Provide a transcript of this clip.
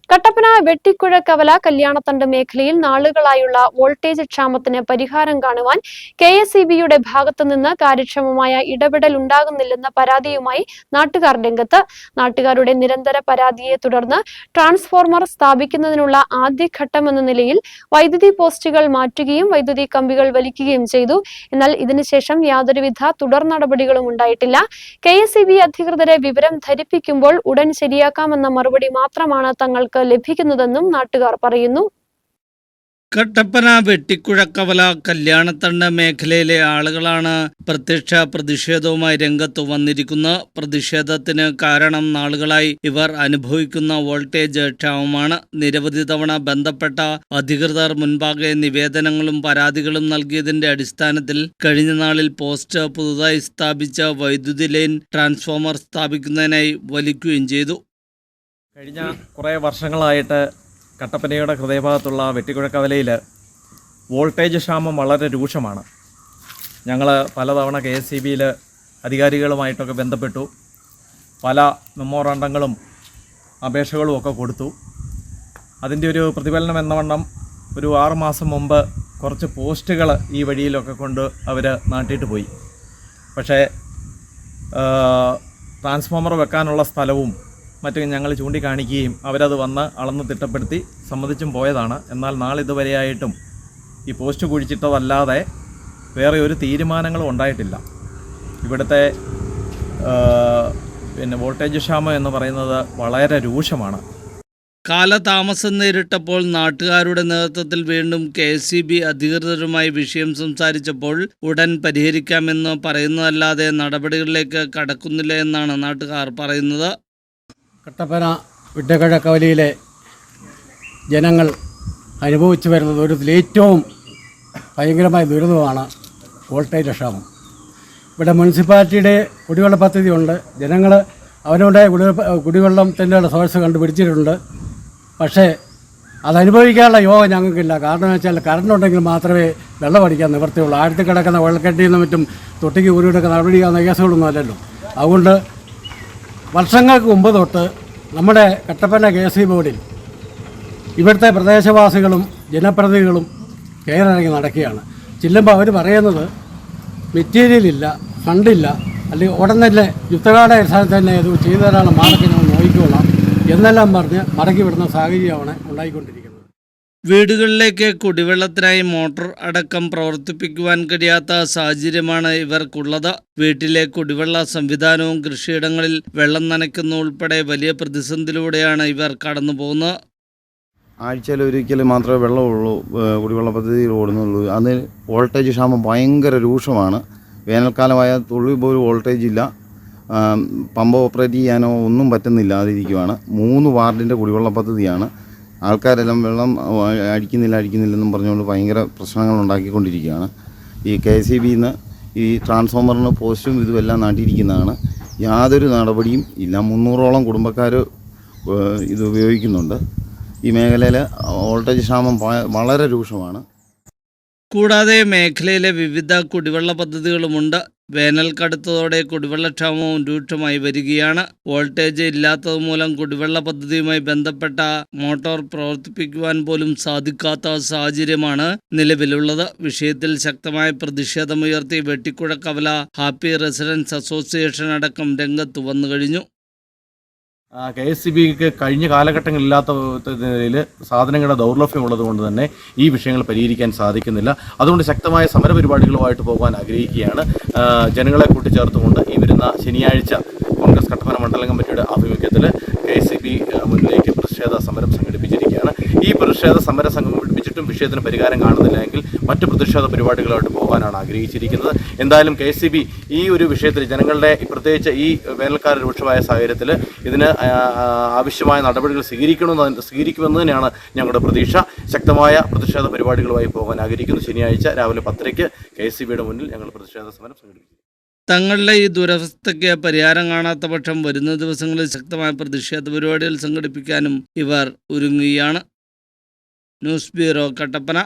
കട്ടപ്പന വെട്ടിക്കുഴക്കവല കല്യാണത്തണ്ട് മേഖലയിൽ നാളുകളായുള്ള വോൾട്ടേജ് ക്ഷാമത്തിന് പരിഹാരം കാണുവാൻ കെ.എസ്.ഇ.ബിയുടെ ഭാഗത്തുനിന്ന് കാര്യക്ഷമമായ ഇടപെടൽ ഉണ്ടാകുന്നില്ലെന്ന പരാതിയുമായി നാട്ടുകാർ രംഗത്ത്. നാട്ടുകാരുടെ നിരന്തര പരാതിയെ തുടർന്ന് ട്രാൻസ്ഫോർമർ സ്ഥാപിക്കുന്നതിനുള്ള ആദ്യഘട്ടമെന്ന നിലയിൽ വൈദ്യുതി പോസ്റ്റുകൾ മാറ്റുകയും വൈദ്യുതി കമ്പികൾ വലിക്കുകയും ചെയ്തു. എന്നാൽ ഇതിനുശേഷം യാതൊരുവിധ തുടർ നടപടികളും ഉണ്ടായിട്ടില്ല. കെ.എസ്.ഇ.ബി അധികൃതരെ വിവരം ധരിപ്പിക്കുമ്പോൾ ഉടൻ ശരിയാക്കാമെന്ന മറുപടി മാത്രമാണ് തങ്ങൾക്ക് ലഭിക്കുന്നതെന്നും നാട്ടുകാർ പറയുന്നു. കട്ടപ്പന വെട്ടിക്കുഴക്കവല കല്യാണത്തണ്ട് മേഖലയിലെ ആളുകളാണ് പ്രത്യക്ഷ പ്രതിഷേധവുമായി രംഗത്ത് വന്നിരിക്കുന്നത്. പ്രതിഷേധത്തിന് കാരണം നാളുകളായി ഇവർ അനുഭവിക്കുന്ന വോൾട്ടേജ് ക്ഷാമമാണ്. നിരവധി തവണ ബന്ധപ്പെട്ട അധികൃതർ മുൻപാകെ നിവേദനങ്ങളും പരാതികളും നൽകിയതിന്റെ അടിസ്ഥാനത്തിൽ കഴിഞ്ഞ നാളിൽ പോസ്റ്റ് പുതുതായി സ്ഥാപിച്ച വൈദ്യുതി ലൈൻ ട്രാൻസ്ഫോമർ സ്ഥാപിക്കുന്നതിനായി വലിക്കുകയും ചെയ്തു. കഴിഞ്ഞ കുറേ വർഷങ്ങളായിട്ട് കട്ടപ്പനയുടെ ഹൃദയഭാഗത്തുള്ള വെട്ടിക്കുഴക്കവലയിൽ വോൾട്ടേജ് ക്ഷാമം വളരെ രൂക്ഷമാണ്. ഞങ്ങൾ പലതവണ കെ.എസ്.ഇ.ബിയിൽ അധികാരികളുമായിട്ടൊക്കെ ബന്ധപ്പെട്ടു. പല മെമ്മോറാണ്ടങ്ങളും അപേക്ഷകളും ഒക്കെ കൊടുത്തു. അതിൻ്റെ ഒരു പ്രതിഫലനം എന്നവണ്ണം ഒരു 6 മാസം മുമ്പ് കുറച്ച് പോസ്റ്റുകൾ ഈ വഴിയിലൊക്കെ കൊണ്ട് അവർ നാട്ടിയിട്ട് പോയി. പക്ഷേ ട്രാൻസ്ഫോമർ വെക്കാനുള്ള സ്ഥലവും മറ്റും ഞങ്ങൾ ചൂണ്ടിക്കാണിക്കുകയും അവരത് വന്ന് അളന്ന് തിട്ടപ്പെടുത്തി സമ്മതിച്ചും പോയതാണ്. എന്നാൽ നാളിതുവരെയായിട്ടും ഈ പോസ്റ്റ് കുഴിച്ചിട്ടതല്ലാതെ വേറെ ഒരു തീരുമാനങ്ങളും ഉണ്ടായിട്ടില്ല. ഇവിടുത്തെ വോൾട്ടേജ് ക്ഷാമം എന്ന് പറയുന്നത് വളരെ രൂക്ഷമാണ്. കാലതാമസം നേരിട്ടപ്പോൾ നാട്ടുകാരുടെ നേതൃത്വത്തിൽ വീണ്ടും കെ.എസ്.ഇ.ബി അധികൃതരുമായി വിഷയം സംസാരിച്ചപ്പോൾ ഉടൻ പരിഹരിക്കാമെന്ന് പറയുന്നതല്ലാതെ നടപടികളിലേക്ക് കടക്കുന്നില്ല എന്നാണ് നാട്ടുകാർ പറയുന്നത്. കട്ടപ്പന വെട്ടിക്കുഴക്കവലയിലെ ജനങ്ങൾ അനുഭവിച്ചു വരുന്നത് ഒരു ഏറ്റവും ഭയങ്കരമായ ദുരിതമാണ് വോൾട്ടേജ് ക്ഷാമം. ഇവിടെ മുനിസിപ്പാലിറ്റിയുടെ കുടിവെള്ള പദ്ധതിയുണ്ട്. ജനങ്ങൾ അവരുടെ കുടിവെള്ളത്തിൻ്റെ സോഴ്സ് കണ്ടുപിടിച്ചിട്ടുണ്ട്. പക്ഷേ അതനുഭവിക്കാനുള്ള യോഗം ഞങ്ങൾക്കില്ല. കാരണം എന്ന് വെച്ചാൽ കറണ്ടുണ്ടെങ്കിൽ മാത്രമേ വെള്ളം അടിക്കാൻ നിവൃത്തിയുള്ളൂ. ആഴത്തിൽ കിടക്കുന്ന വെള്ളക്കെട്ടിൽ നിന്നും മറ്റും തൊട്ടിക്ക് ഉരുവിടൊക്കെ നടപടിയാകുന്ന കേസുകളൊന്നും അല്ലല്ലോ. അതുകൊണ്ട് വർഷങ്ങൾക്ക് മുമ്പ് തൊട്ട് നമ്മുടെ കട്ടപ്പന കെ.എസ്.ഇ.ബി ബോർഡിൽ ഇവിടുത്തെ പ്രദേശവാസികളും ജനപ്രതിനിധികളും കയറിറങ്ങി നടക്കുകയാണ്. ചെല്ലുമ്പോൾ അവർ പറയുന്നത് മെറ്റീരിയൽ ഇല്ല, ഫണ്ടില്ല, അല്ലെങ്കിൽ ഉടൻ തന്നെ യുദ്ധകാല അടിസ്ഥാനത്തിൽ തന്നെ ഇത് ചെയ്തു തരാനുള്ള മാർഗ്ഗം ഞങ്ങൾ നോക്കിക്കോളാം എന്നെല്ലാം പറഞ്ഞ് മടക്കി വിടുന്ന സാഹചര്യമാണ് ഉണ്ടായിക്കൊണ്ടിരിക്കുന്നത്. വീടുകളിലേക്ക് കുടിവെള്ളത്തിനായി മോട്ടോർ അടക്കം പ്രവർത്തിപ്പിക്കുവാൻ കഴിയാത്ത സാഹചര്യമാണ് ഇവർക്കുള്ളത്. വീട്ടിലെ കുടിവെള്ള സംവിധാനവും കൃഷിയിടങ്ങളിൽ വെള്ളം നനയ്ക്കുന്ന ഉൾപ്പെടെ വലിയ പ്രതിസന്ധിയിലൂടെയാണ് ഇവർ കടന്നു പോകുന്നത്. ആഴ്ചയിൽ ഒരിക്കൽ മാത്രമേ വെള്ളമുള്ളൂ, കുടിവെള്ള പദ്ധതിയിൽ ഓടുന്നുള്ളൂ. അത് വോൾട്ടേജ് ക്ഷാമം ഭയങ്കര രൂക്ഷമാണ്. വേനൽക്കാലമായ തുള്ളി പോലും വോൾട്ടേജ് ഇല്ല. പമ്പ് ഓപ്പറേറ്റ് ചെയ്യാനോ ഒന്നും പറ്റുന്നില്ലാതിരിക്കുവാണ്. 3 വാർഡിൻ്റെ കുടിവെള്ള പദ്ധതിയാണ്. ആൾക്കാരെല്ലാം വെള്ളം അടിക്കുന്നില്ലെന്നും പറഞ്ഞുകൊണ്ട് ഭയങ്കര പ്രശ്നങ്ങൾ ഉണ്ടാക്കിക്കൊണ്ടിരിക്കുകയാണ്. ഈ കെ.എസ്.ഇ.ബിന്ന് ഈ ട്രാൻസ്ഫോമറിന് പോസ്റ്റും ഇതുമെല്ലാം നാട്ടിയിരിക്കുന്നതാണ്. യാതൊരു നടപടിയും ഇല്ല. 300ഓളം കുടുംബക്കാർ ഇത് ഉപയോഗിക്കുന്നുണ്ട്. ഈ മേഖലയിൽ വോൾട്ടേജ് ക്ഷാമം വളരെ രൂക്ഷമാണ്. കൂടാതെ മേഖലയിലെ വിവിധ കുടിവെള്ള പദ്ധതികളുമുണ്ട്. വേനൽ കടുത്തതോടെ കുടിവെള്ളക്ഷാമവും രൂക്ഷമായി വരികയാണ്. വോൾട്ടേജ് ഇല്ലാത്തതുമൂലം കുടിവെള്ള പദ്ധതിയുമായി ബന്ധപ്പെട്ട മോട്ടോർ പ്രവർത്തിപ്പിക്കുവാൻ പോലും സാധിക്കാത്ത സാഹചര്യമാണ് നിലവിലുള്ളത്. വിഷയത്തിൽ ശക്തമായ പ്രതിഷേധമുയർത്തി വെട്ടിക്കുഴക്കവല ഹാപ്പി റെസിഡൻസ് അസോസിയേഷൻ അടക്കം രംഗത്ത് വന്നു കഴിഞ്ഞു. കെ.എസ്.ഇ.ബിക്ക് കഴിഞ്ഞ കാലഘട്ടങ്ങളില്ലാത്ത നിലയിൽ സാധനങ്ങളുടെ ദൗർലഭ്യം ഉള്ളതുകൊണ്ട് തന്നെ ഈ വിഷയങ്ങൾ പരിഹരിക്കാൻ സാധിക്കുന്നില്ല. അതുകൊണ്ട് ശക്തമായ സമരപരിപാടികളുമായിട്ട് പോകാൻ ആഗ്രഹിക്കുകയാണ്. ജനങ്ങളെ കൂട്ടിച്ചേർത്തുകൊണ്ട് ഈ വരുന്ന ശനിയാഴ്ച കോൺഗ്രസ് കട്ടപ്പന മണ്ഡലം കമ്മിറ്റിയുടെ ആഭിമുഖ്യത്തിൽ കെ.എസ്.ഇ.ബി മുന്നിലേക്ക് പ്രതിഷേധ സമരം സംഘടിപ്പിച്ചിരിക്കുകയാണ്. ഈ പ്രതിഷേധ സമരം സംഘടിപ്പിച്ചിട്ടും വിഷയത്തിന് പരിഹാരം കാണുന്നില്ല എങ്കിൽ മറ്റു പ്രതിഷേധ പരിപാടികളായിട്ട് പോകാനാണ് ആഗ്രഹിച്ചിരിക്കുന്നത്. എന്തായാലും കെ.എസ്.ഇ.ബി ഈ ഒരു വിഷയത്തിൽ ജനങ്ങളുടെ പ്രത്യേകിച്ച് ഈ വേനൽക്കാല രൂക്ഷമായ സാഹചര്യത്തിൽ ഇതിന് ആവശ്യമായ നടപടികൾ സ്വീകരിക്കുമെന്ന് തന്നെയാണ് ഞങ്ങളുടെ പ്രതീക്ഷ. ശക്തമായ പ്രതിഷേധ പരിപാടികളുമായി പോകാൻ ആഗ്രഹിക്കുന്നു. ശനിയാഴ്ച രാവിലെ 10:00 കെ.എസ്.ഇ.ബിയുടെ മുന്നിൽ ഞങ്ങൾ പ്രതിഷേധ സമരം സംഘടിപ്പിക്കും. തങ്ങളുടെ ഈ ദുരവസ്ഥയ്ക്ക് പരിഹാരം കാണാത്ത പക്ഷം വരുന്ന ദിവസങ്ങളിൽ ശക്തമായ പ്രതിഷേധ പരിപാടികൾ സംഘടിപ്പിക്കാനും ഇവർ ഒരുങ്ങുകയാണ്. News bureau, Kattappana.